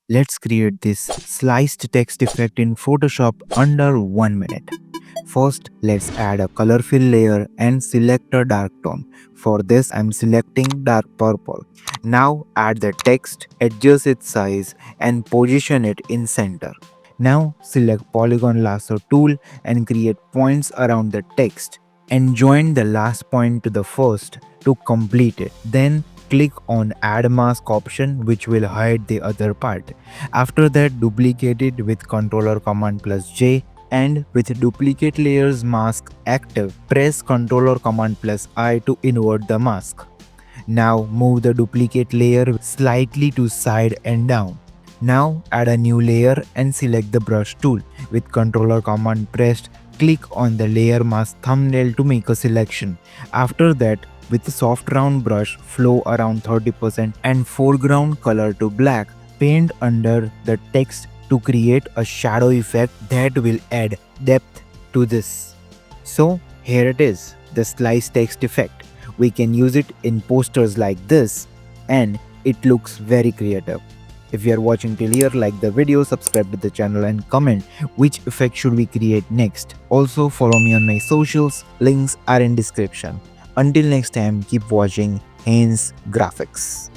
Let's create this sliced text effect in Photoshop under 1 minute. First, let's add a color fill layer and select a dark tone. For this, I'm selecting dark purple. Now add the text, adjust its size and position it in center. Now select polygon lasso tool and create points around the text and join the last point to the first to complete it. Then click on add mask option, which will hide the other part. After that, duplicate it with controller command plus J, and with duplicate layers mask active, press controller command plus I to invert the mask. Now move the duplicate layer slightly to side and down. Now add a new layer and select the brush tool. With controller command pressed, click on the layer mask thumbnail to make a selection. After that, with a soft round brush, flow around 30% and foreground color to black, paint under the text to create a shadow effect that will add depth to this. So here it is, the slice text effect. We can use it in posters like this and it looks very creative. If you are watching till here, like the video, subscribe to the channel and comment which effect should we create next. Also follow me on my socials, links are in description. Until next time, keep watching Haynes Graphics.